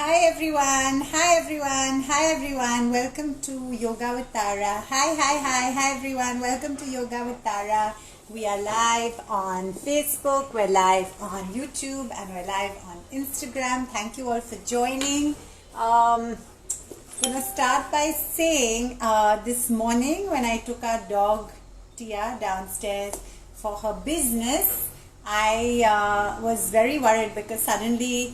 Hi everyone, hi everyone, hi everyone. Welcome to Yoga with Tara. Hi everyone. Welcome to Yoga with Tara. We are live on Facebook, we're live on YouTube, and we're live on Instagram. Thank you all for joining. I'm gonna start by saying this morning when I took our dog Tia downstairs for her business, I was very worried because suddenly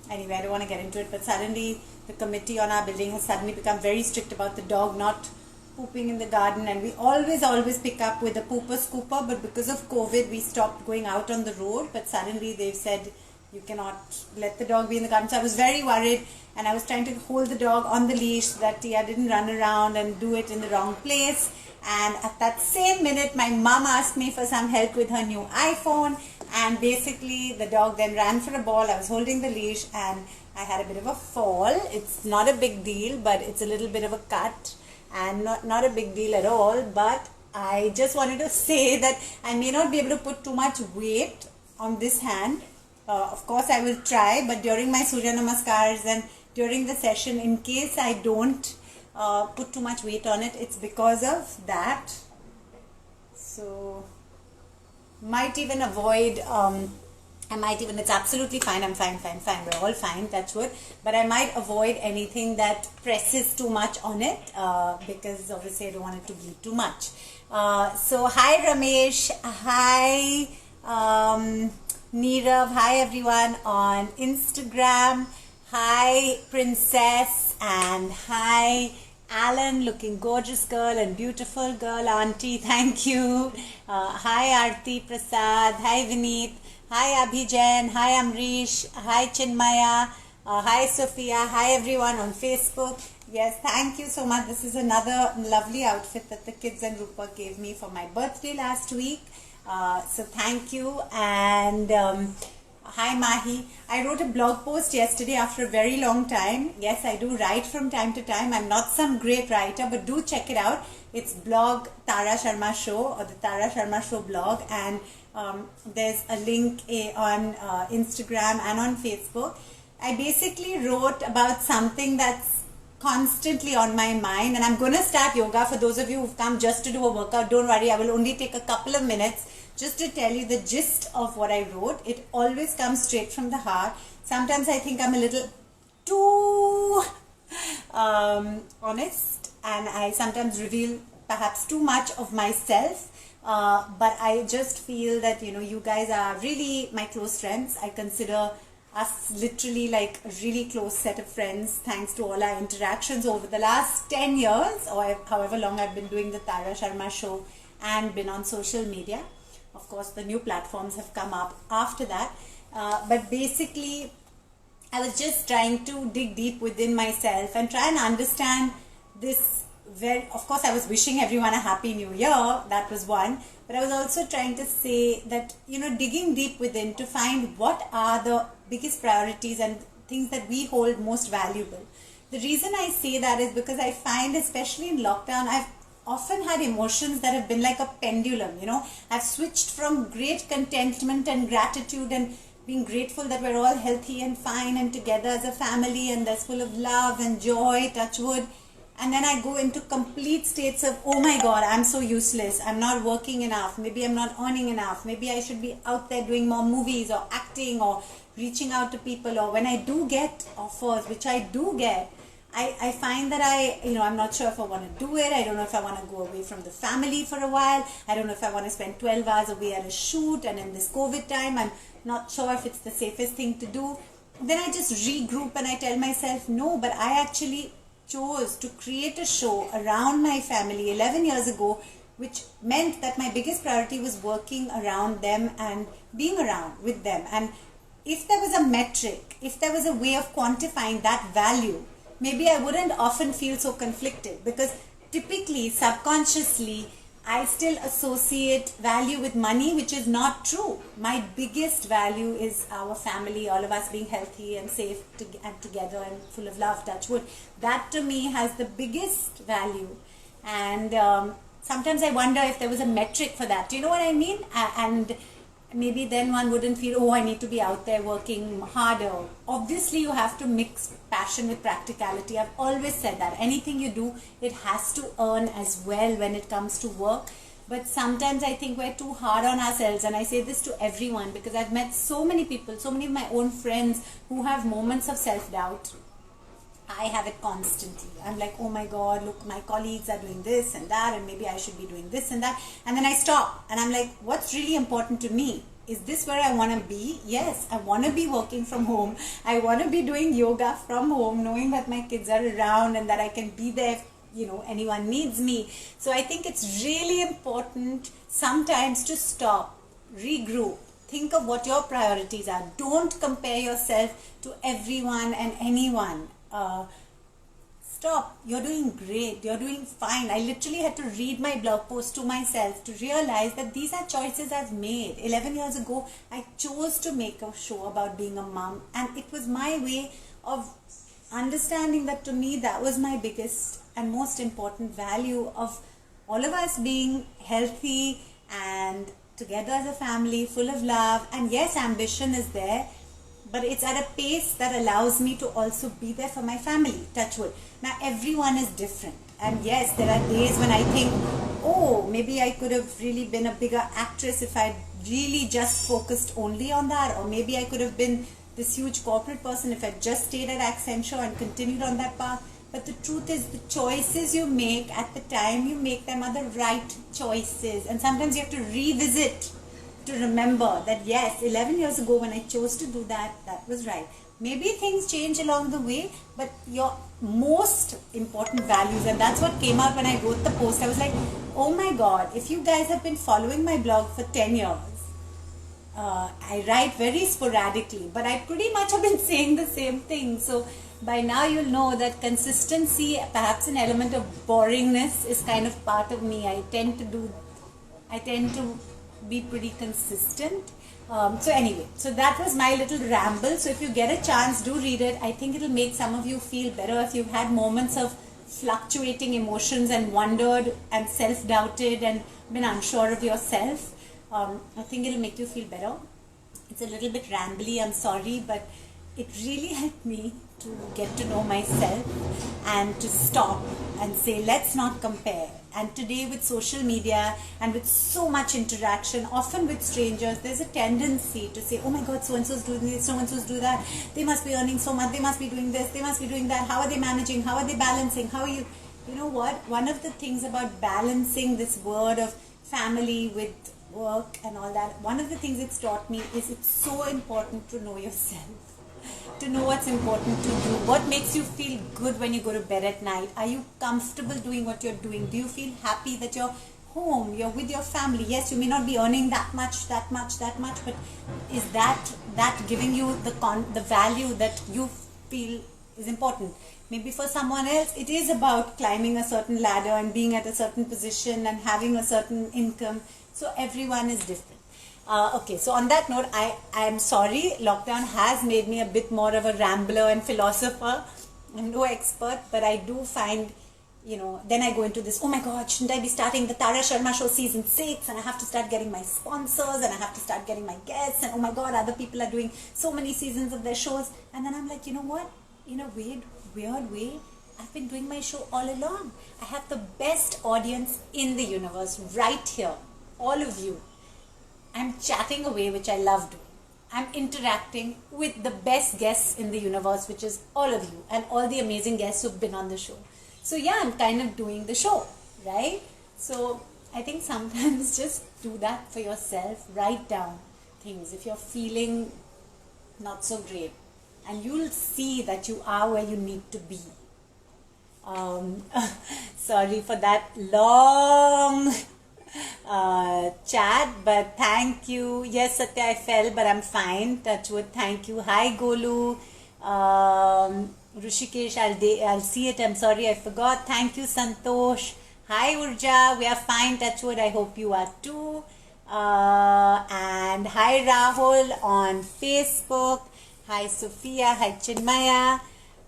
anyway, I don't want to get into it, but suddenly the committee on our building has suddenly become very strict about the dog not pooping in the garden, and we always pick up with a pooper scooper, but because of COVID we stopped going out on the road, but suddenly they've said you cannot let the dog be in the garden. So I was very worried, and I was trying to hold the dog on the leash so that Tia didn't run around and do it in the wrong place. And at that same minute my mum asked me for some help with her new iPhone, and basically the dog then ran for a ball. I was holding the leash and I had a bit of a fall. It's not a big deal, but it's a little bit of a cut, and not a big deal at all. But I just wanted to say that I may not be able to put too much weight on this hand. Of course I will try, but during my Surya Namaskars and during the session, in case I don't put too much weight on it, it's because of that. So might even avoid it's absolutely fine, I'm fine, we're all fine, touch wood, but I might avoid anything that presses too much on it because obviously I don't want it to bleed too much. So hi Ramesh, hi Neerav, hi everyone on Instagram, hi Princess, and hi Alan, looking gorgeous girl and beautiful girl, auntie, thank you. Hi Aarti Prasad, hi Vineet, hi Abhijan, hi Amrish, hi Chinmaya, hi Sophia, hi everyone on Facebook. Yes, thank you so much. This is another lovely outfit that the kids and Rupa gave me for my birthday last week. So thank you. And hi Mahi. I wrote a blog post yesterday after a very long time. Yes, I do write from time to time. I'm not some great writer, but do check it out. It's blog Tara Sharma Show, or the Tara Sharma Show blog, and there's a link on Instagram and on Facebook. I basically wrote about something that's constantly on my mind, and I'm going to start yoga. For those of you who've come just to do a workout, don't worry, I will only take a couple of minutes just to tell you the gist of what I wrote. It always comes straight from the heart. Sometimes I think I'm a little too honest, and I sometimes reveal perhaps too much of myself, but I just feel that you guys are really my close friends. I consider us literally like a really close set of friends, thanks to all our interactions over the last 10 years or however long I've been doing the Tara Sharma Show and been on social media. Of course, the new platforms have come up after that, but basically I was just trying to dig deep within myself and try and understand this. Of course, I was wishing everyone a happy new year, that was one, but I was also trying to say that digging deep within to find what are the biggest priorities and things that we hold most valuable. The reason I say that is because I find, especially in lockdown, I've often had emotions that have been like a pendulum. I've switched from great contentment and gratitude and being grateful that we're all healthy and fine and together as a family and that's full of love and joy, touch wood. And then I go into complete states of, oh my God, I'm so useless. I'm not working enough. Maybe I'm not earning enough. Maybe I should be out there doing more movies or acting or reaching out to people. Or when I do get offers, which I do get, I find that I'm not sure if I want to do it. I don't know if I want to go away from the family for a while. I don't know if I want to spend 12 hours away at a shoot. And in this COVID time, I'm not sure if it's the safest thing to do. Then I just regroup and I tell myself, no, but I actually chose to create a show around my family 11 years ago, which meant that my biggest priority was working around them and being around with them. And if there was a metric, if there was a way of quantifying that value, maybe I wouldn't often feel so conflicted, because typically, subconsciously, I still associate value with money, which is not true. My biggest value is our family, all of us being healthy and safe and together and full of love, touch wood. That to me has the biggest value. And sometimes I wonder if there was a metric for that. Do you know what I mean? And maybe then one wouldn't feel, oh, I need to be out there working harder. Obviously, you have to mix passion with practicality. I've always said that. Anything you do, it has to earn as well when it comes to work. But sometimes I think we're too hard on ourselves, and I say this to everyone because I've met so many people, so many of my own friends who have moments of self-doubt. I have it constantly. I'm like, oh my God, look, my colleagues are doing this and that, and maybe I should be doing this and that. And then I stop and I'm like, what's really important to me? Is this where I want to be? Yes, I want to be working from home. I want to be doing yoga from home, knowing that my kids are around and that I can be there if, anyone needs me. So I think it's really important sometimes to stop, regroup, think of what your priorities are. Don't compare yourself to everyone and anyone. Stop. You're doing great. You're doing fine. I literally had to read my blog post to myself to realize that these are choices I've made. 11 years ago, I chose to make a show about being a mom, and it was my way of understanding that to me that was my biggest and most important value of all of us being healthy and together as a family, full of love. And yes, ambition is there, but it's at a pace that allows me to also be there for my family, touch wood. Now, everyone is different. And yes, there are days when I think, oh, maybe I could have really been a bigger actress if I'd really just focused only on that. Or maybe I could have been this huge corporate person if I'd just stayed at Accenture and continued on that path. But the truth is, the choices you make at the time you make them are the right choices. And sometimes you have to revisit to remember that yes, 11 years ago when I chose to do that, that was right. Maybe things change along the way, but your most important values, and that's what came out when I wrote the post. I was like, oh my God, if you guys have been following my blog for 10 years, I write very sporadically, but I pretty much have been saying the same thing. So by now you'll know that consistency, perhaps an element of boringness, is kind of part of me. I tend to be pretty consistent. So anyway, so that was my little ramble. So if you get a chance, do read it. I think it'll make some of you feel better if you've had moments of fluctuating emotions and wondered and self-doubted and been unsure of yourself. I think it'll make you feel better. It's a little bit rambly, I'm sorry, but it really helped me to get to know myself and to stop and say, let's not compare. And today with social media and with so much interaction, often with strangers, there's a tendency to say, oh my God, so-and-so's doing this, so-and-so's do that. They must be earning so much, they must be doing this, they must be doing that. How are they managing? How are they balancing? How are you? You know what? One of the things about balancing this word of family with work and all that, one of the things it's taught me is it's so important to know yourself, to know what's important to you, what makes you feel good when you go to bed at night. Are you comfortable doing what you're doing? Do you feel happy that you're home, you're with your family? Yes, you may not be earning that much, but is that giving you the value that you feel is important? Maybe for someone else, it is about climbing a certain ladder and being at a certain position and having a certain income. So everyone is different. Okay, so on that note, I am sorry, lockdown has made me a bit more of a rambler and philosopher. I'm no expert, but I do find, then I go into this, oh my God, shouldn't I be starting the Tara Sharma show season 6, and I have to start getting my sponsors, and I have to start getting my guests, and oh my God, other people are doing so many seasons of their shows. And then I'm like, you know what, in a weird way, I've been doing my show all along. I have the best audience in the universe right here, all of you. I'm chatting away, which I love doing. I'm interacting with the best guests in the universe, which is all of you and all the amazing guests who've been on the show. So yeah, I'm kind of doing the show, right? So I think sometimes just do that for yourself. Write down things if you're feeling not so great, and you'll see that you are where you need to be. Sorry for that long chat, but thank you. Yes, Satya, I fell, but I'm fine. Touch wood. Thank you. Hi, Golu. Rishikesh, I'll see it. I'm sorry, I forgot. Thank you, Santosh. Hi, Urja. We are fine. Touch wood. I hope you are too. And hi, Rahul on Facebook. Hi, Sophia. Hi, Chinmaya.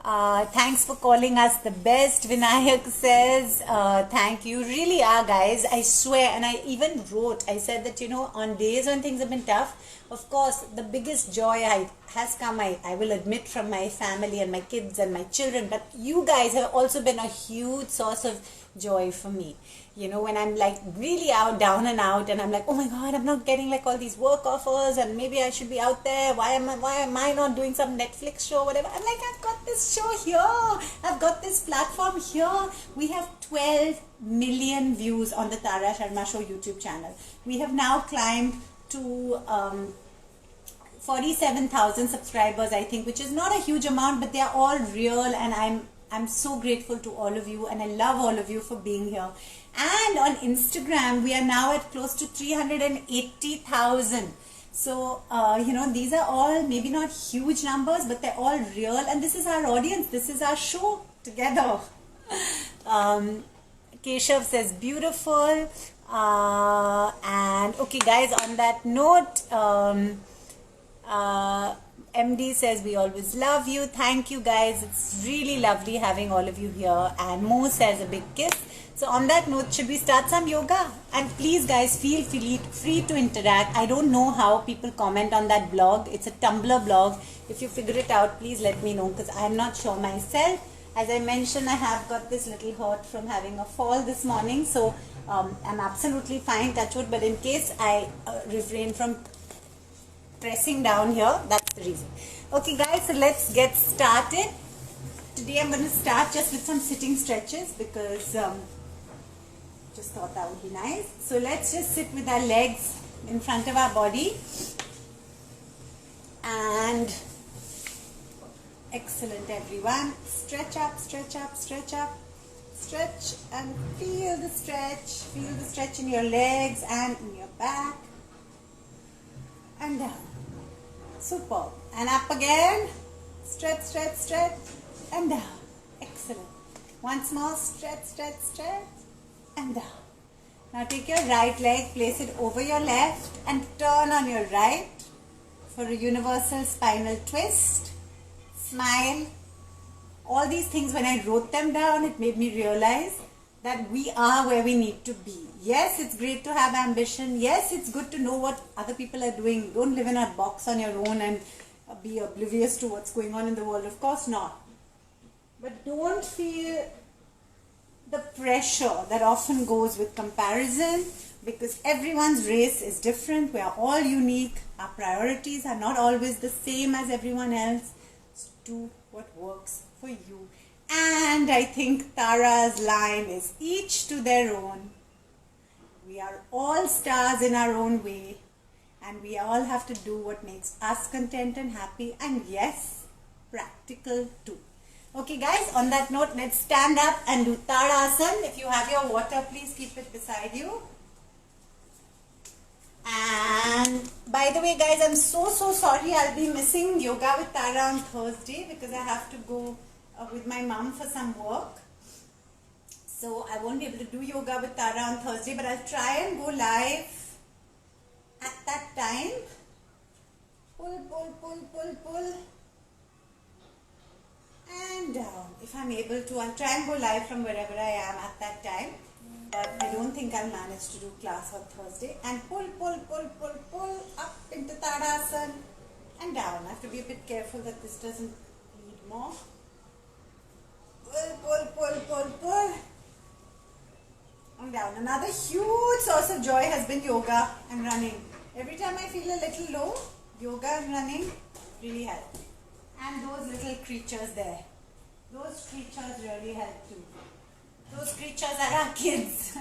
Thanks for calling us the best, Vinayak says. Thank you. Really are, guys. I swear. And I even wrote, I said that, on days when things have been tough, of course, the biggest joy has come, I will admit, from my family and my kids and my children. But you guys have also been a huge source of joy for me. When I'm like really down and out, and I'm like, oh my God, I'm not getting like all these work offers, and maybe I should be out there. Why am I not doing some Netflix show, whatever? I'm like, I've got this show here. I've got this platform here. We have 12 million views on the Tara Sharma Show YouTube channel. We have now climbed to 47,000 subscribers, I think, which is not a huge amount, but they are all real, and I'm so grateful to all of you, and I love all of you for being here. And on Instagram, we are now at close to 380,000. So, these are all maybe not huge numbers, but they're all real, and this is our audience. This is our show together. Keshav says, beautiful. And okay, guys, on that note, MD says, we always love you. Thank you, guys. It's really lovely having all of you here. And Mo says, a big kiss. So on that note, should we start some yoga? And please, guys, feel free to interact. I don't know how people comment on that blog. It's a Tumblr blog. If you figure it out, please let me know, because I'm not sure myself. As I mentioned, I have got this little hurt from having a fall this morning. So I'm absolutely fine, touch wood. But in case I refrain from pressing down here, that's the reason. Okay, guys, so let's get started. Today I'm going to start just with some sitting stretches, because just thought that would be nice. So let's just sit with our legs in front of our body, and excellent, everyone. Stretch up, stretch up, stretch up, stretch, and feel the stretch in your legs and in your back, and down. Superb. And up again. Stretch, stretch, stretch, and down. Excellent. Once more, stretch, stretch, stretch, and down. Now take your right leg, place it over your left, and turn on your right for a universal spinal twist. Smile. All these things, when I wrote them down, it made me realize that we are where we need to be. Yes, it's great to have ambition. Yes, it's good to know what other people are doing. Don't live in a box on your own and be oblivious to what's going on in the world. Of course not. But don't feel the pressure that often goes with comparison, because everyone's race is different. We are all unique. Our priorities are not always the same as everyone else. So do what works for you. And I think Tara's line is each to their own. We are all stars in our own way, and we all have to do what makes us content and happy, and yes, practical too. Okay, guys, on that note, let's stand up and do Tadasana. If you have your water, please keep it beside you. And by the way, guys, I'm so sorry. I'll be missing yoga with Tara on Thursday, because I have to go with my mom for some work. So I won't be able to do yoga with Tara on Thursday, but I'll try and go live at that time. Pull, pull, pull, pull, pull. And down. If I'm able to, I'll try and go live from wherever I am at that time. But I don't think I'll manage to do class on Thursday. And pull, pull, pull, pull, pull up into Tadasana and down. I have to be a bit careful that this doesn't bleed more. Pull, pull, pull, pull, pull. And down. Another huge source of joy has been yoga and running. Every time I feel a little low, yoga and running really help. And those little creatures there. Those creatures really help too. Those creatures are our kids.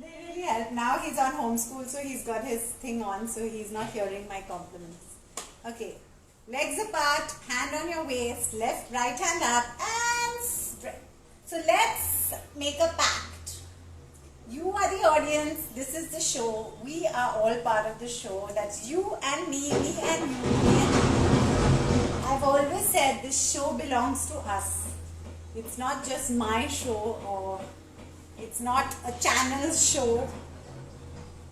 They really help. Now he's on homeschool, so he's got his thing on, so he's not hearing my compliments. Okay. Legs apart, hand on your waist, left, right hand up, and straight. So let's make a pact. You are the audience. This is the show. We are all part of the show. That's you and me and you, me and you. I've always said this show belongs to us. It's not just my show, or it's not a channel's show.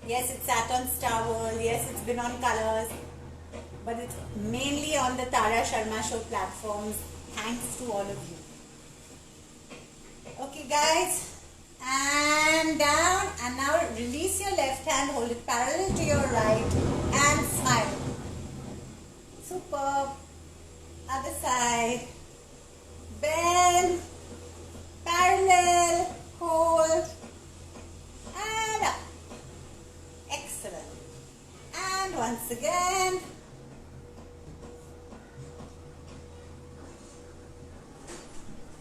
Yes, it's sat on Star World. Yes, it's been on Colors. but it's mainly on the Tara Sharma Show platforms. Thanks to all of you. Okay guys, and down, and now release your left hand, hold it parallel to your right and smile. Superb. Other side. Bend, parallel, hold, and up. Excellent. And once again.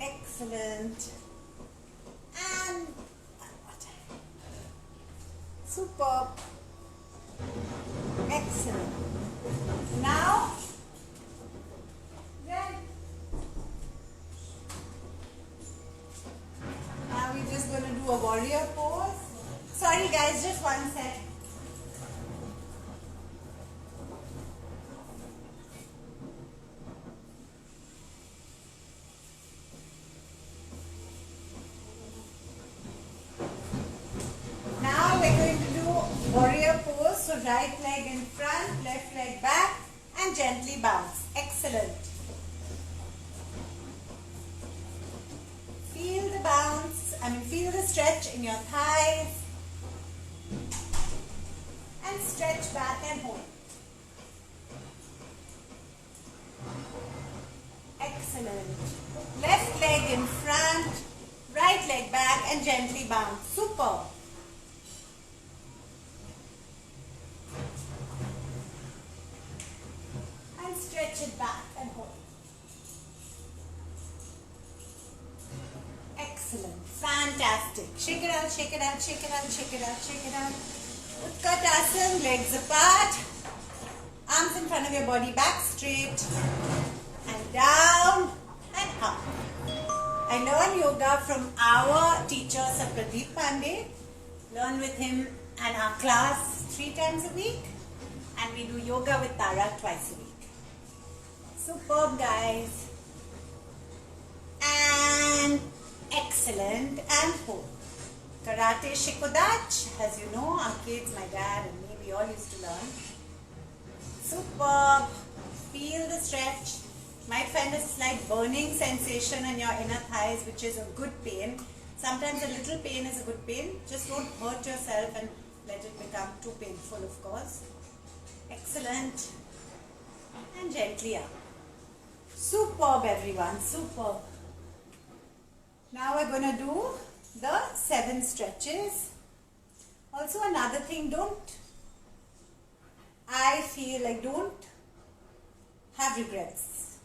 Excellent. And one more time. Superb. Excellent. Now, we're just going to do a warrior pose. Sorry guys, just one sec. Now we're going to do warrior pose. So right leg in front, left leg back, and gently bounce. Excellent. Feel the bounce, feel the stretch in your thighs. And stretch back and hold. Excellent. Left leg in front, right leg back, and gently bounce. Super. And stretch it back and hold. Excellent. Fantastic. Shake it out, shake it out, shake it out, shake it out, shake it out. Utkatasana, legs apart. Arms in front of your body, back straight. And down and up. I learn yoga from our teacher, Sir Pradeep Pandey. Learn with him and our class 3 times a week. And we do yoga with Tara twice a week. Superb, guys. And excellent, and hold. Karate Shikodachi, as you know, our kids, my dad and me, we all used to learn. Superb. Feel the stretch. Might find a slight burning sensation in your inner thighs, which is a good pain. Sometimes a little pain is a good pain. Just don't hurt yourself and let it become too painful, of course. Excellent. And gently up. Superb, everyone. Superb. Now we're going to do the 7 stretches. Also another thing, I feel like don't have regrets.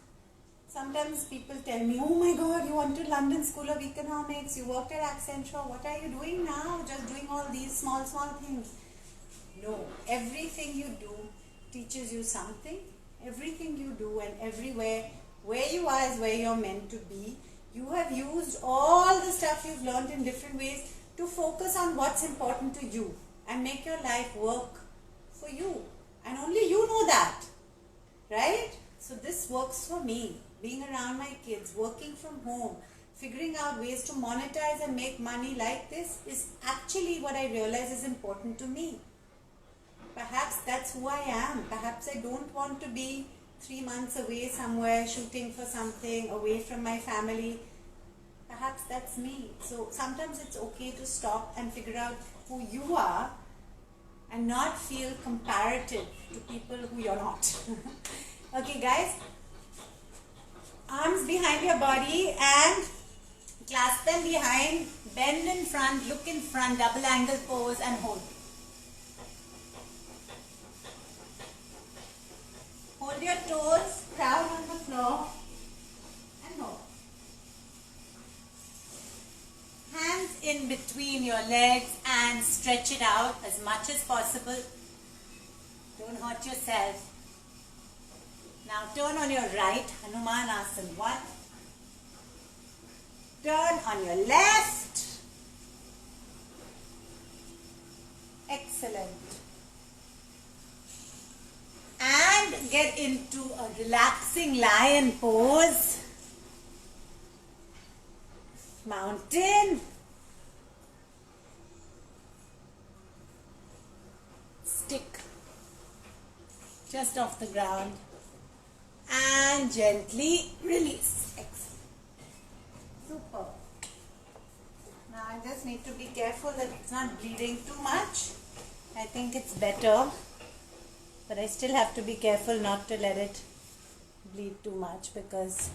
Sometimes people tell me, oh my God, you went to London School of Economics, you worked at Accenture, what are you doing now? Just doing all these small things. No, everything you do teaches you something. Everything you do and everywhere, where you are is where you're meant to be. You have used all the stuff you've learned in different ways to focus on what's important to you and make your life work for you. And only you know that, right? So this works for me. Being around my kids, working from home, figuring out ways to monetize and make money like this is actually what I realize is important to me. Perhaps that's who I am. Perhaps I don't want to be 3 months away somewhere shooting for something, away from my family. Perhaps that's me. So sometimes it's okay to stop and figure out who you are and not feel comparative to people who you're not. Okay guys, arms behind your body and clasp them behind, bend in front, look in front, double angle pose and hold. Hold your toes, crown on the floor and hold. Hands in between your legs and stretch it out as much as possible. Don't hurt yourself. Now turn on your right, Hanumanasana 1. Turn on your left. Excellent. And get into a relaxing lion pose. Mountain. Stick. just off the ground, and gently release. Excellent. Super. Now I just need to be careful that it's not bleeding too much. I think it's better, but I still have to be careful not to let it bleed too much, because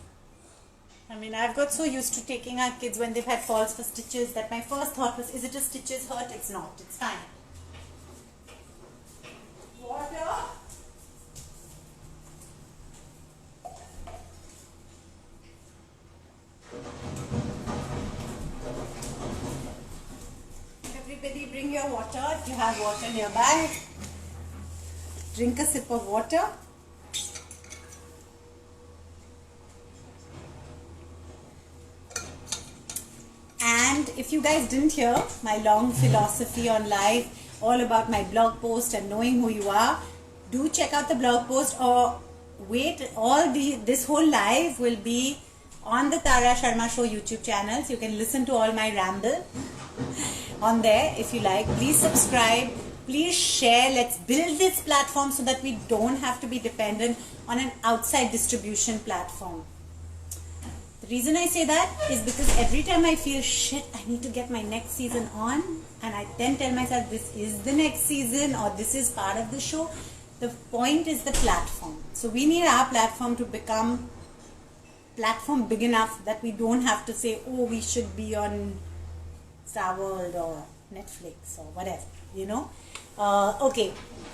I mean, I've got so used to taking our kids when they've had falls for stitches that my first thought was, is it a stitches hurt? It's not. It's fine. Water. Everybody bring your water if you have water nearby. Drink a sip of water. And if you guys didn't hear my long philosophy on life, all about my blog post and knowing who you are, do check out the blog post, or wait, this whole live will be on the Tara Sharma Show YouTube channel, so you can listen to all my ramble on there if you like. Please subscribe, please share. Let's build this platform so that we don't have to be dependent on an outside distribution platform. The reason I say that is because every time I feel shit, I need to get my next season on, and I then tell myself this is the next season or this is part of the show. The point is the platform. So we need our platform to become platform big enough that we don't have to say, oh, we should be on Star World or Netflix or whatever, you know. Okay,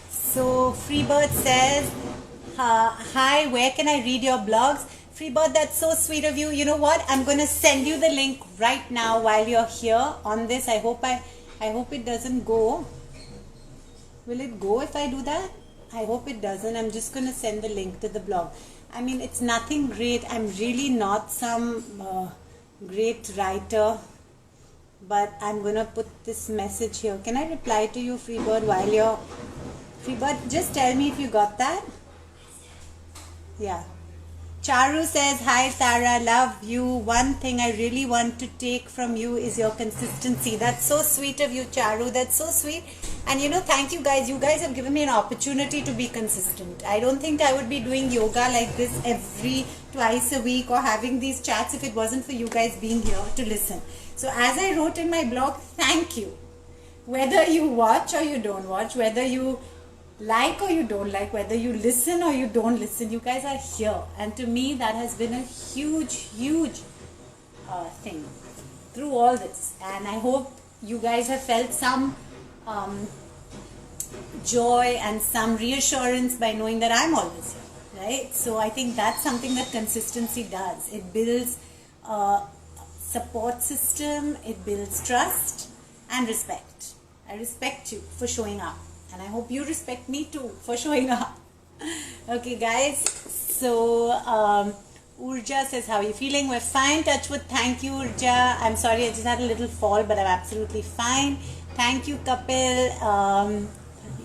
so Freebird says, hi, where can I read your blogs? Freebird, that's so sweet of you. You know what? I'm going to send you the link right now while you're here on this. I hope it doesn't go. Will it go if I do that? I hope it doesn't. I'm just going to send the link to the blog. I mean, it's nothing great. I'm really not some great writer, but I'm going to put this message here. Can I reply to you, Freebird, while you're... Freebird, just tell me if you got that. Yeah. Charu says, hi Tara, love you. One thing I really want to take from you is your consistency. That's so sweet of you, Charu. That's so sweet. And you know, thank you guys. You guys have given me an opportunity to be consistent. I don't think I would be doing yoga like this twice a week or having these chats if it wasn't for you guys being here to listen. So as I wrote in my blog, thank you. Whether you watch or you don't watch, whether you like or you don't like, whether you listen or you don't listen, you guys are here, and to me that has been a huge thing through all this, and I hope you guys have felt some joy and some reassurance by knowing that I'm always here, right? So I think that's something that consistency does. It builds a support system, it builds trust and respect. I respect you for showing up. And I hope you respect me too for showing up. Okay, guys. So, Urja says, how are you feeling? We're fine. Touch wood. Thank you, Urja. I'm sorry, I just had a little fall, but I'm absolutely fine. Thank you, Kapil.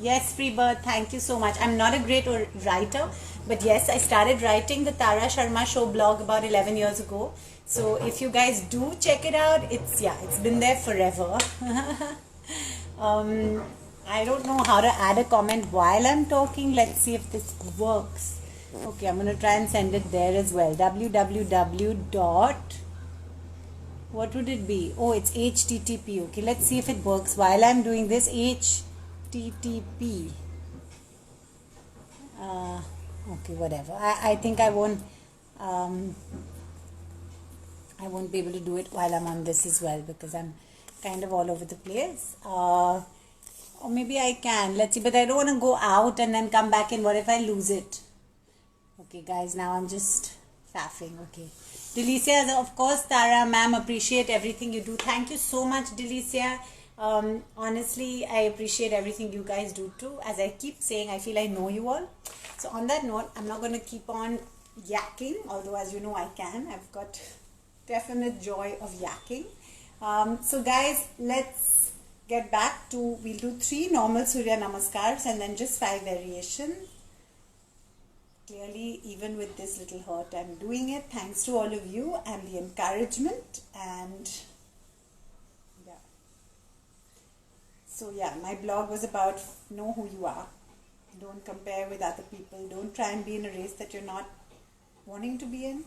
Yes, Freebird. Thank you so much. I'm not a great writer, but yes, I started writing the Tara Sharma Show blog about 11 years ago. So, if you guys do check it out, it's been there forever. I don't know how to add a comment while I'm talking. Let's see if this works. Okay, I'm going to try and send it there as well. www. What would it be? Oh, it's HTTP. Okay, let's see if it works while I'm doing this. HTTP. Okay, whatever. I think I won't be able to do it while I'm on this as well, because I'm kind of all over the place. Or maybe I can. Let's see. But I don't want to go out and then come back in. What if I lose it? Okay, guys. Now I'm just faffing. Okay. Delicia, of course, Tara, ma'am, appreciate everything you do. Thank you so much, Delicia. Honestly, I appreciate everything you guys do too. As I keep saying, I feel I know you all. So on that note, I'm not going to keep on yakking. Although, as you know, I can. I've got definite joy of yakking. So guys, let's get back to, we'll do 3 normal Surya Namaskars and then just 5 variations. Clearly, even with this little hurt, I'm doing it. Thanks to all of you and the encouragement. And yeah. So yeah, my blog was about know who you are. Don't compare with other people. Don't try and be in a race that you're not wanting to be in.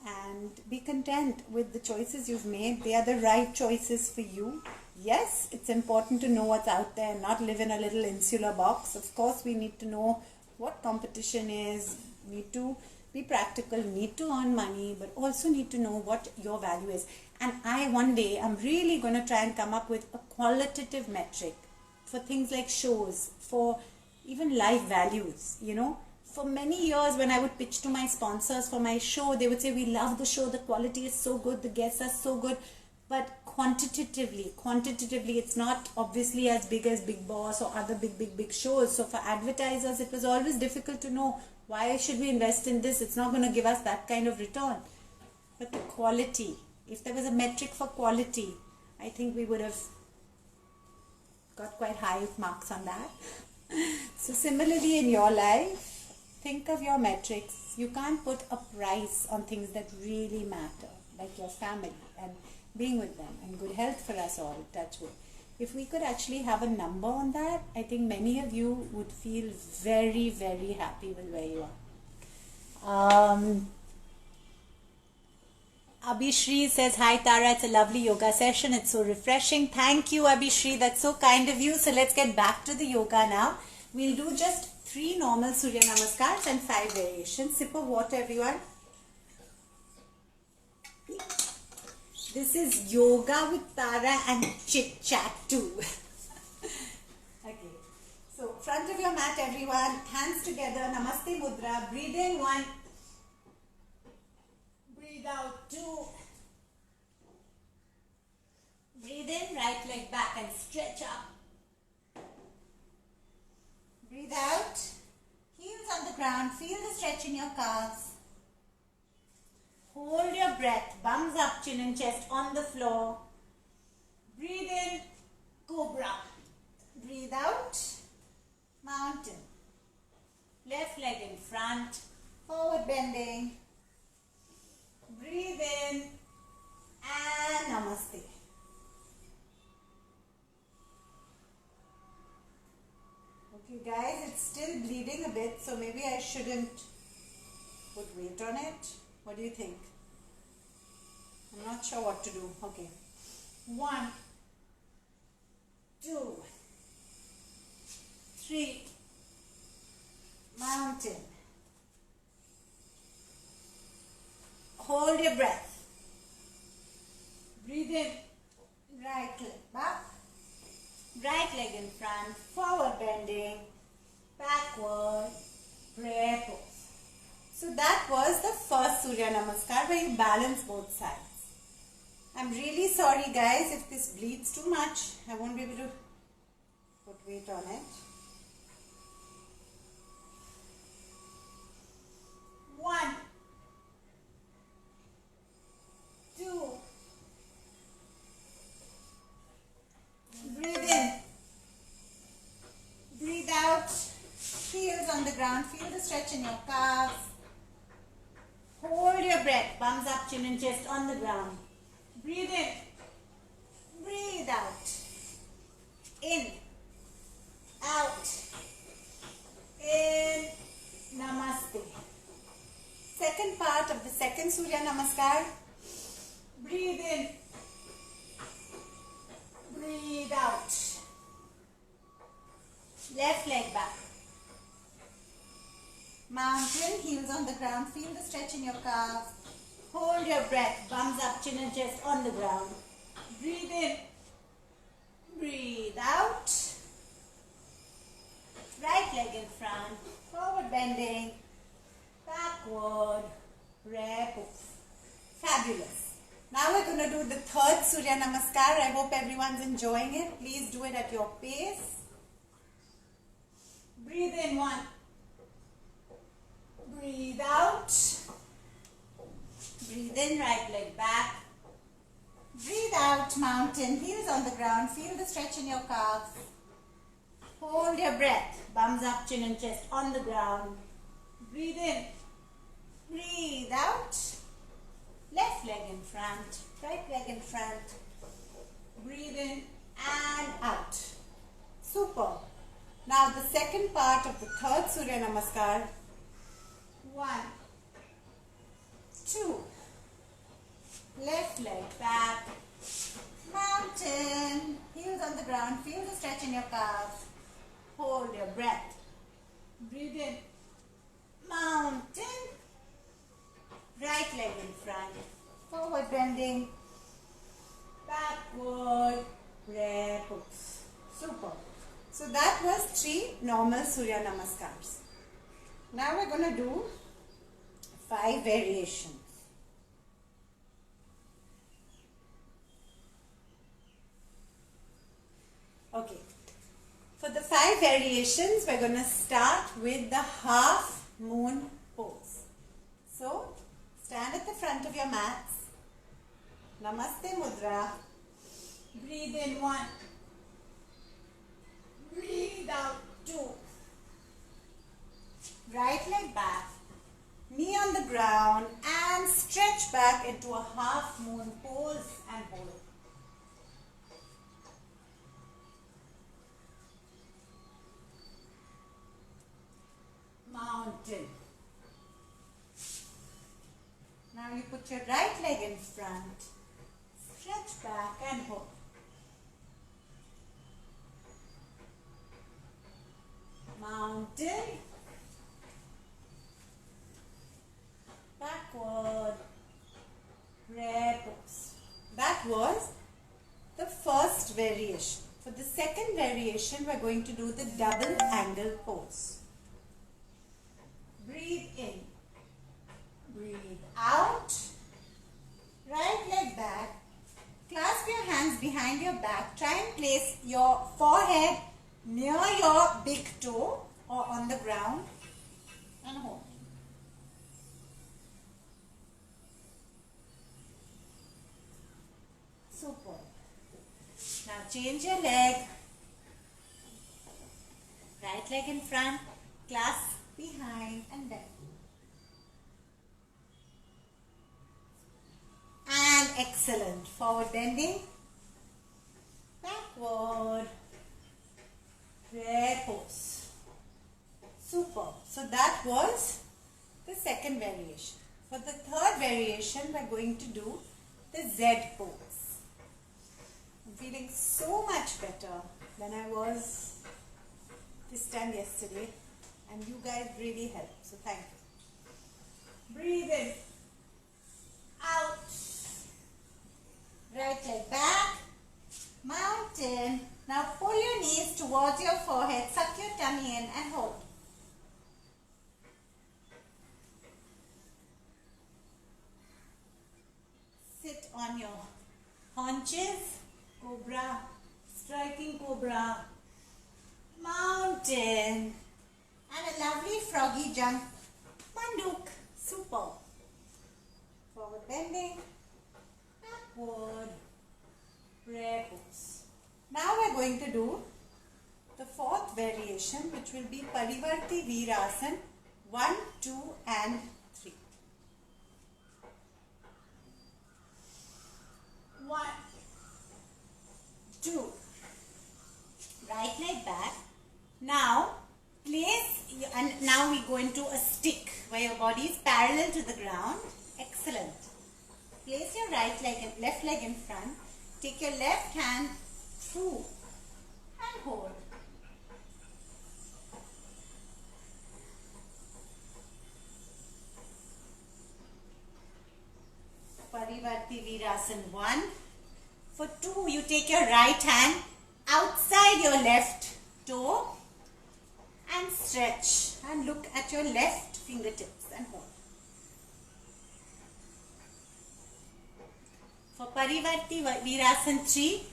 And be content with the choices you've made. They are the right choices for you. Yes, it's important to know what's out there and not live in a little insular box. Of course, we need to know what competition is, need to be practical, need to earn money, but also need to know what your value is. And one day, I'm really going to try and come up with a qualitative metric for things like shows, for even life values, For many years, when I would pitch to my sponsors for my show, they would say, we love the show, the quality is so good, the guests are so good. But quantitatively, it's not obviously as big as Big Boss or other big shows. So for advertisers, it was always difficult to know, why should we invest in this? It's not going to give us that kind of return. But the quality, if there was a metric for quality, I think we would have got quite high marks on that. So similarly in your life, think of your metrics. You can't put a price on things that really matter, like your family and being with them, and good health for us all, touch wood. If we could actually have a number on that, I think many of you would feel very, very happy with where you are. Abhishri says, hi Tara, it's a lovely yoga session. It's so refreshing. Thank you, Abhishri. That's so kind of you. So let's get back to the yoga now. We'll do just 3 normal Surya Namaskars and 5 variations. Sip of water, everyone. This is yoga with Tara and chit chat too. Okay. So front of your mat, everyone. Hands together. Namaste Mudra. Breathe in 1. Breathe out 2. Breathe in, right leg back and stretch up. Breathe out. Heels on the ground. Feel the stretch in your calves. Hold your breath. Bums up, chin and chest on the floor. Breathe in, cobra. Breathe out, mountain. Left leg in front. Forward bending. Breathe in and namaste. Okay guys, it's still bleeding a bit, so maybe I shouldn't put weight on it. What do you think? I'm not sure what to do. Okay. 1, 2, 3. Mountain. Hold your breath. Breathe in. Right leg back. Right leg in front. Forward bending. Backward. Prayer pose. So that was the first Surya Namaskar where you balance both sides. I'm really sorry guys if this bleeds too much. I won't be able to put weight on it. 1, 2. Breathe in. Breathe out. Heels on the ground. Feel the stretch in your calves. Hold your breath. Bums up, chin and chest on the ground. Breathe in. Breathe out. In. Out. In. Namaste. Second part of the second Surya Namaskar. Breathe in. Breathe out. Left leg back. Mountain, heels on the ground. Feel the stretch in your calves. Hold your breath. Bums up, chin and chest on the ground. Breathe in. Breathe out. Right leg in front. Forward bending. Backward. Prayer pose. Fabulous. Now we're going to do the third Surya Namaskar. I hope everyone's enjoying it. Please do it at your pace. Breathe in 1. Breathe out. Breathe in, right leg back. Breathe out, mountain, heels on the ground. Feel the stretch in your calves. Hold your breath. Bums up, chin and chest on the ground. Breathe in. Breathe out. Left leg in front. Right leg in front. Breathe in and out. Super. Now the second part of the third Surya Namaskar. 1, 2, left leg back, mountain, heels on the ground, feel the stretch in your calves, hold your breath, breathe in, mountain, right leg in front, forward bending, backward, prayer pose. Super. So that was 3 normal Surya Namaskars. Now we're going to do 5 variations. Okay. For the 5 variations, we're going to start with the half moon pose. So, stand at the front of your mats. Namaste Mudra. Breathe in 1. Breathe out 2. Right leg back. Knee on the ground and stretch back into a half moon pose and hold. Mountain. Now you put your right leg in front, stretch back and hold. Mountain. Backward. Prayer pose. That was the first variation. For the second variation, we are going to do the double angle pose. Breathe in. Breathe out. Right leg back. Clasp your hands behind your back. Try and place your forehead near your big toe or on the ground and hold. Super. Now change your leg. Right leg in front, clasp behind and bend. And excellent. Forward bending. Backward. Prayer pose. Super. So that was the second variation. For the third variation, we are going to do the Z pose. I'm feeling so much better than I was this time yesterday, and you guys really helped. So thank you. Breathe in. Out. Right leg back. Mountain. Now pull your knees towards your forehead. Suck your tummy in and hold. Sit on your haunches. Cobra. Striking cobra. Mountain. And a lovely froggy jump. Manduk. Super. Forward bending. Backward. Prayer pose. Now we are going to do the fourth variation, which will be Parivarti Veerasana 1, 2 and 3. 1, 2. Right leg back. Now place, and now we go into a stick where your body is parallel to the ground. Excellent. Place your right leg and left leg in front. Take your left hand through and hold. Parivarti Veerasana 1. For 2, you take your right hand outside your left toe and stretch and look at your left fingertips and hold. For Parivarti Veerasana 3,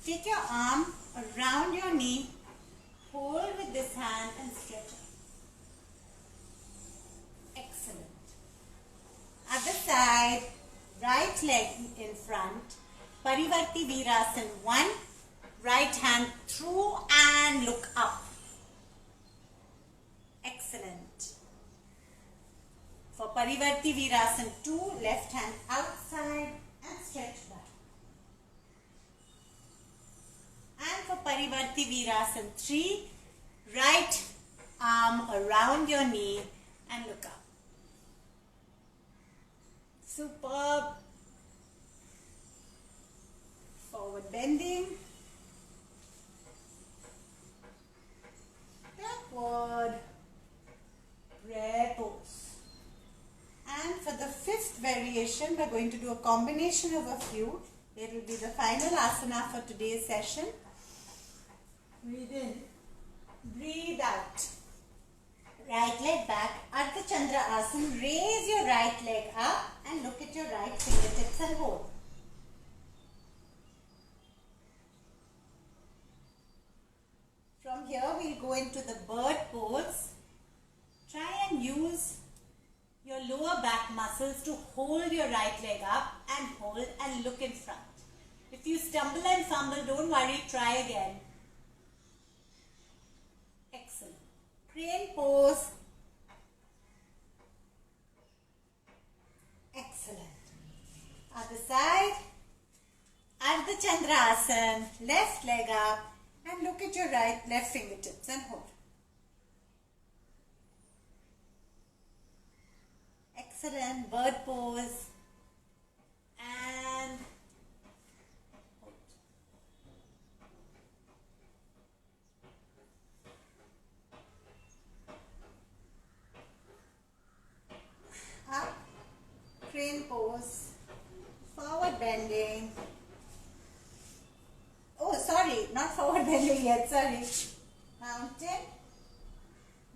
take your arm around your knee, hold with this hand and stretch out. Excellent. Other side, right leg in front, Parivarti Veerasana 1, right hand through and look up. Excellent. For Parivarti Veerasana 2, left hand outside and stretch back. And for Parivarti Veerasana 3, Right arm around your knee and look up. Superb. Forward bending. Backward. Prayer pose. And for the fifth variation, we're going to do a combination of a few. It will be the final asana for today's session. Breathe in. Breathe out. Right leg back. Ardha Chandra Asana. Raise your right leg up and look at your right fingertips and hold. From here, we'll go into the bird pose. Try and use your lower back muscles to hold your right leg up and hold and look in front. If you stumble and fumble, don't worry, try again. Excellent. Crane pose. Excellent. Other side. Ardha Chandra Asana. Left leg up and look at your left fingertips and hold. Excellent. Bird pose. And hold. Up. Crane pose. Forward bending. Oh, sorry. Not forward bending yet. Sorry. Mountain.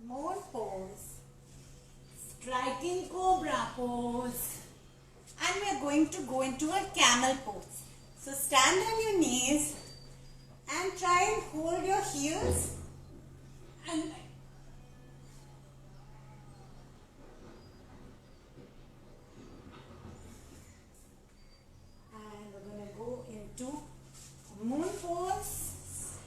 Moon pose. Striking cobra pose. And we are going to go into a camel pose. So stand on your knees and try and hold your heels and we're going to go into moon pose.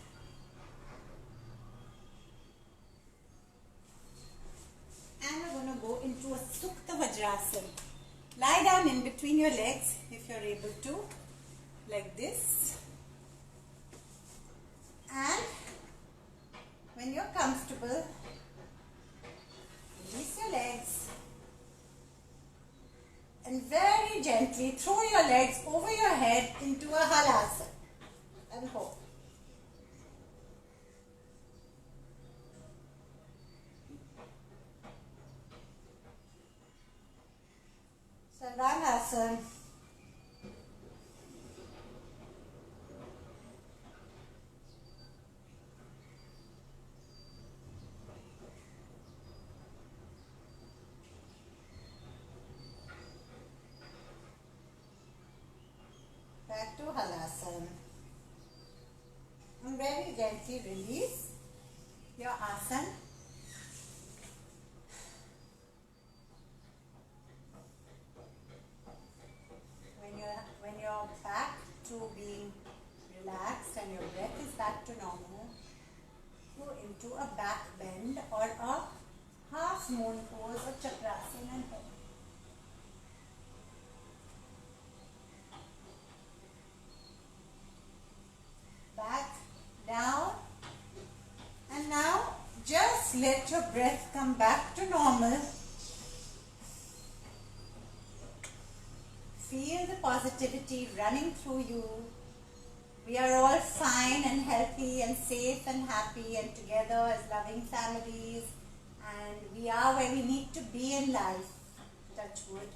And we're going to go into a Sukta Vajrasana. Lie down in between your legs if you're able to, like this. And when you're comfortable, release your legs and very gently throw your legs over your head into a Halasana and hold. Sarvangasana. Back to Halasana. And very gently release your asana. When you're back to being relaxed and your breath is back to normal, go into a back bend or a half moon pose or chakrasana and hold. Back, down, and now just let your breath come back to normal. Feel the positivity running through you. We are all fine and healthy and safe and happy and together as loving families, and we are where we need to be in life. Touch wood.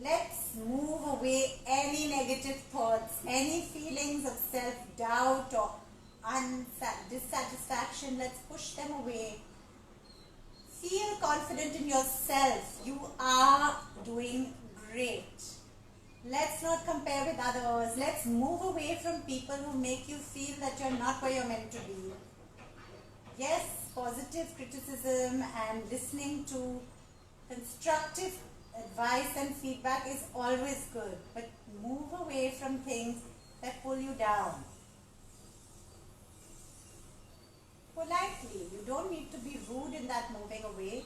Let's move away any negative thoughts, any feelings of self-doubt or dissatisfaction. Let's push them away. Feel confident in yourself. You are doing great. Let's not compare with others. Let's move away from people who make you feel that you're not where you're meant to be. Yes, positive criticism and listening to constructive advice and feedback is always good, but move away from things that pull you down. Politely, you don't need to be rude in that moving away.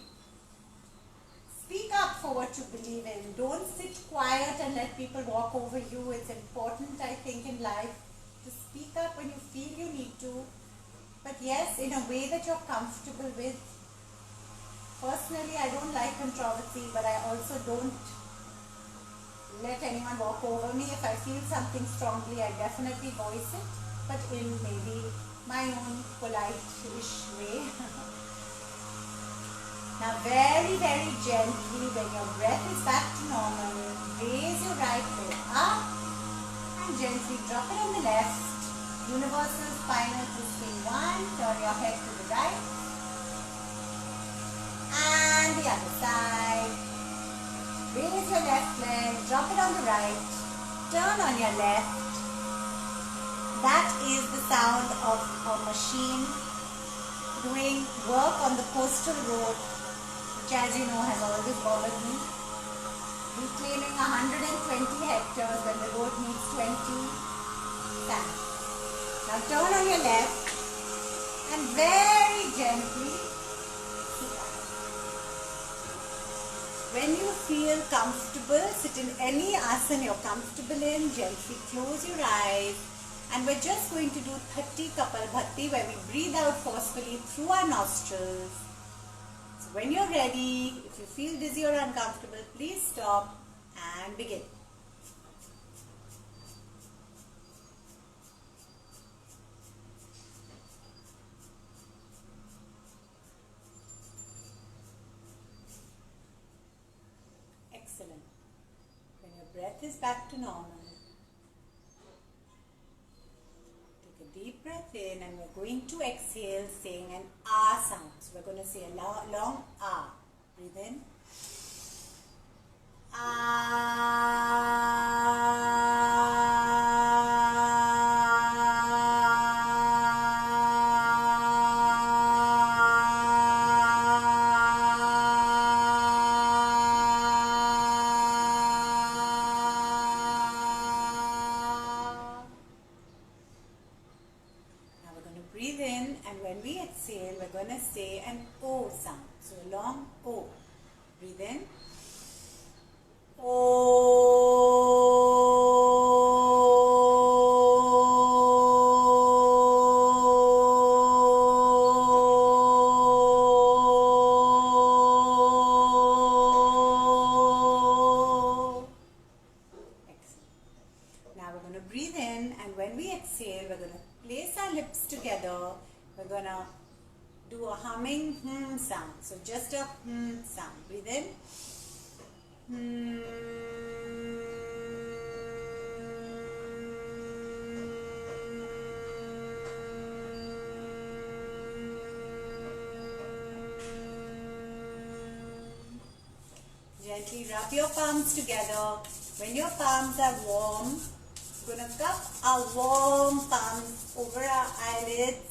Speak up for what you believe in. Don't sit quiet and let people walk over you. It's important, I think, in life to speak up when you feel you need to. but yes, in a way that you're comfortable with. Personally, I don't like controversy, but I also don't let anyone walk over me. If I feel something strongly, I definitely voice it, but in maybe my own polite-ish way. Now very, very gently, when your breath is back to normal, raise your right leg up and gently drop it on the left. Universal spinal twisting 1. Turn your head to the right. And the other side. Raise your left leg, drop it on the right. Turn on your left. That is the sound of a machine doing work on the coastal road, which, as you know, has always bothered me. Reclaiming 120 hectares when the road needs 20 sand. Now turn on your left and very gently, when you feel comfortable, sit in any asana you're comfortable in, gently close your eyes, and we're just going to do 30 Kapalbhati, where we breathe out forcefully through our nostrils. So when you're ready, if you feel dizzy or uncomfortable, please stop and begin. Excellent. When your breath is back to normal, take a deep breath in, and we're going to exhale saying an ah sound. So we're going to say a long ah. Breathe in. Now we're going to breathe in, and when we exhale, we're going to say an O sound. So a long O. Breathe in. Now we're going to breathe in, and when we exhale, we're going to place our lips together. We're going to do a humming sound. So just a sound. Breathe in. Gently rub your palms together. When your palms are warm, we're going to cup our warm palms over our eyelids.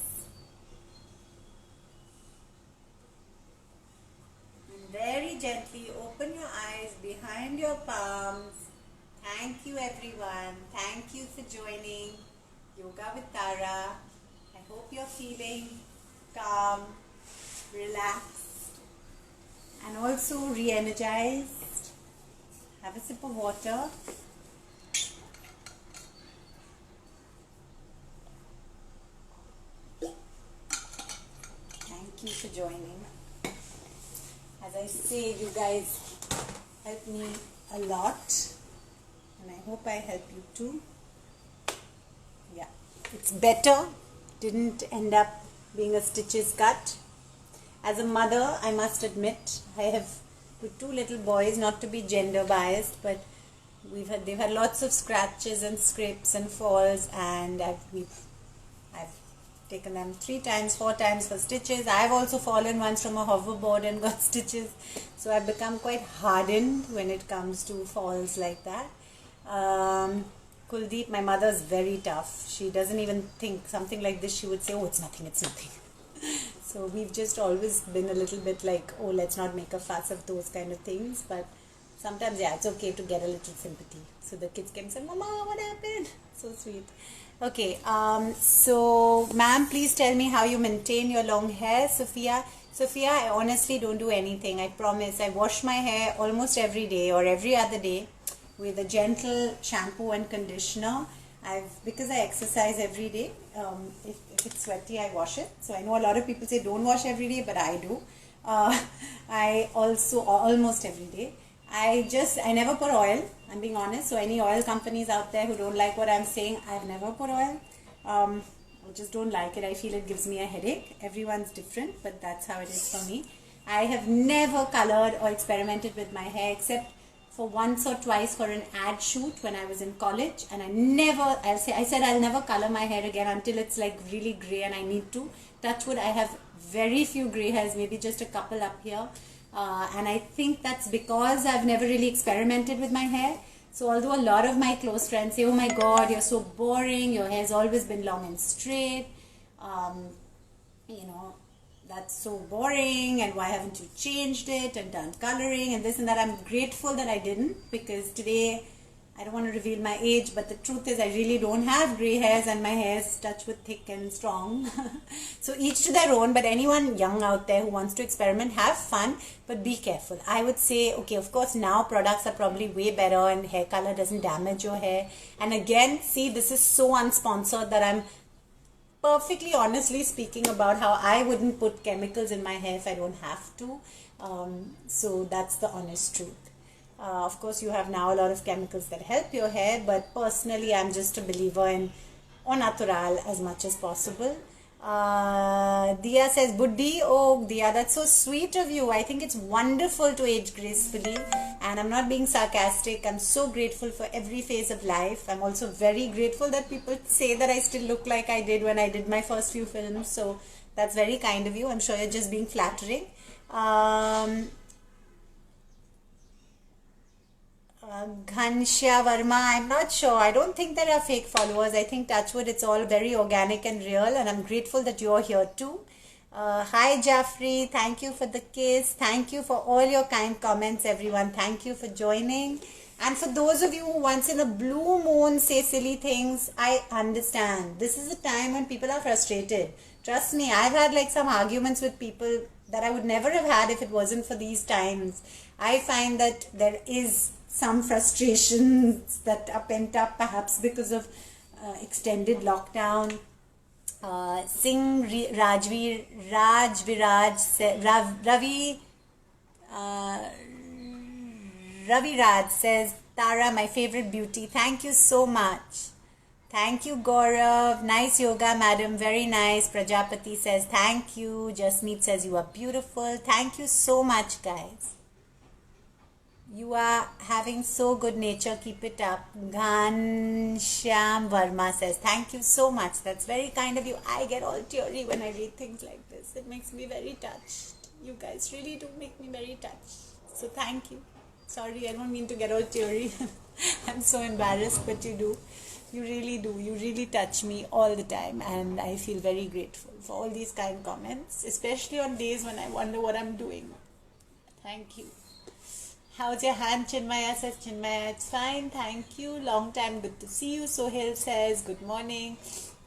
And very gently open your eyes behind your palms. Thank you everyone. Thank you for joining Yoga with Tara. I hope you're feeling calm, relaxed, and also re-energized. Have a sip of water. Thank you for joining. As I say, you guys help me a lot, and I hope I help you too. Yeah, it's better. Didn't end up being a stitches cut. As a mother, I must admit, I have with two little boys, not to be gender biased, but they've had lots of scratches and scrapes and falls, and I've taken them 3 times, 4 times for stitches. I've also fallen once from a hoverboard and got stitches, so I've become quite hardened when it comes to falls like that. Kuldeep, my mother's very tough. She doesn't even think something like this. She would say, oh, it's nothing, it's nothing. So we've just always been a little bit like, oh, let's not make a fuss of those kind of things. But sometimes, yeah, it's okay to get a little sympathy. So the kids can say, Mama, what happened? So sweet. Okay, so ma'am, please tell me how you maintain your long hair. Sophia, I honestly don't do anything. I promise. I wash my hair almost every day or every other day with a gentle shampoo and conditioner. Because I exercise every day. If it's sweaty, I wash it. So I know a lot of people say don't wash every day, but I do. I also almost every day. I never put oil. I'm being honest. So any oil companies out there who don't like what I'm saying, I've never put oil. I just don't like it. I feel it gives me a headache. Everyone's different, but that's how it is for me. I have never colored or experimented with my hair except for once or twice for an ad shoot when I was in college, and I said I'll never color my hair again until it's like really grey and I need to. Touch wood, I have very few grey hairs, maybe just a couple up here, and I think that's because I've never really experimented with my hair. So although a lot of my close friends say, oh my god, you're so boring, your hair's always been long and straight, that's so boring, and why haven't you changed it and done coloring and this and that. I'm grateful that I didn't, because today, I don't want to reveal my age, but the truth is I really don't have grey hairs and my hair's touch with thick and strong. So each to their own, but anyone young out there who wants to experiment, have fun, but be careful. I would say, okay, of course now products are probably way better and hair color doesn't damage your hair. And again, see, this is so unsponsored that I'm perfectly honestly speaking about how I wouldn't put chemicals in my hair if I don't have to. So that's the honest truth. Of course, you have now a lot of chemicals that help your hair, but personally, I'm just a believer in au natural as much as possible. Dia says, Buddhi, oh Dia, that's so sweet of you. I think it's wonderful to age gracefully, and I'm not being sarcastic. I'm so grateful for every phase of life. I'm also very grateful that people say that I still look like I did when I did my first few films, so that's very kind of you. I'm sure you're just being flattering. Ghansha Verma, I'm not sure. I don't think there are fake followers. I think touchwood, it's all very organic and real, and I'm grateful that you're here too. Hi Jaffrey, thank you for the kiss. Thank you for all your kind comments, everyone. Thank you for joining. And for those of you who once in a blue moon say silly things, I understand. This is a time when people are frustrated. Trust me, I've had like some arguments with people that I would never have had if it wasn't for these times. I find that there is some frustrations that are pent up, perhaps because of extended lockdown. Singh Ravi Raj says, Tara, my favorite beauty. Thank you so much. Thank you, Gaurav. Nice yoga, madam. Very nice. Prajapati says, thank you. Jasmeet says, you are beautiful. Thank you so much, guys. You are having so good nature. Keep it up. Ghanshyam Verma says, thank you so much. That's very kind of you. I get all teary when I read things like this. It makes me very touched. You guys really do make me very touched. So thank you. Sorry, I don't mean to get all teary. I'm so embarrassed, but you do. You really do. You really touch me all the time. And I feel very grateful for all these kind comments, especially on days when I wonder what I'm doing. Thank you. How's your hand? Chinmaya says, Chinmaya, it's fine, thank you. Long time, good to see you. Sohail says, good morning.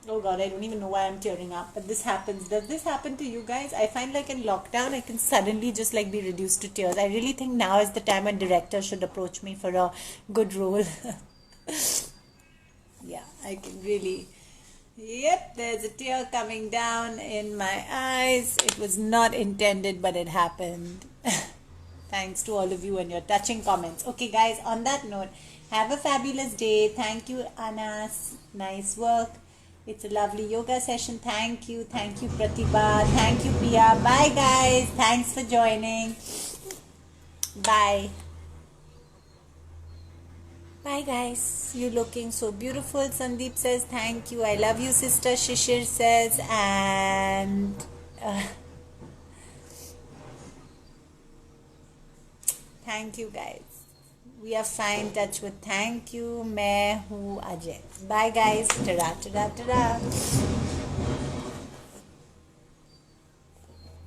Oh God, I don't even know why I'm tearing up, but this happens. Does this happen to you guys? I find like in lockdown, I can suddenly just like be reduced to tears. I really think now is the time when directors should approach me for a good role. Yeah, I can really... Yep, there's a tear coming down in my eyes. It was not intended, but it happened. Thanks to all of you and your touching comments. Okay, guys, on that note, have a fabulous day. Thank you, Anas. Nice work. It's a lovely yoga session. Thank you. Thank you, Pratibha. Thank you, Pia. Bye, guys. Thanks for joining. Bye. Bye, guys. You're looking so beautiful. Sandeep says, thank you. I love you, sister. Shishir says, and... thank you, guys. We are fine. Touch with thank you. Main hu Ajay. Bye, guys. Ta-da, ta-da, ta-da.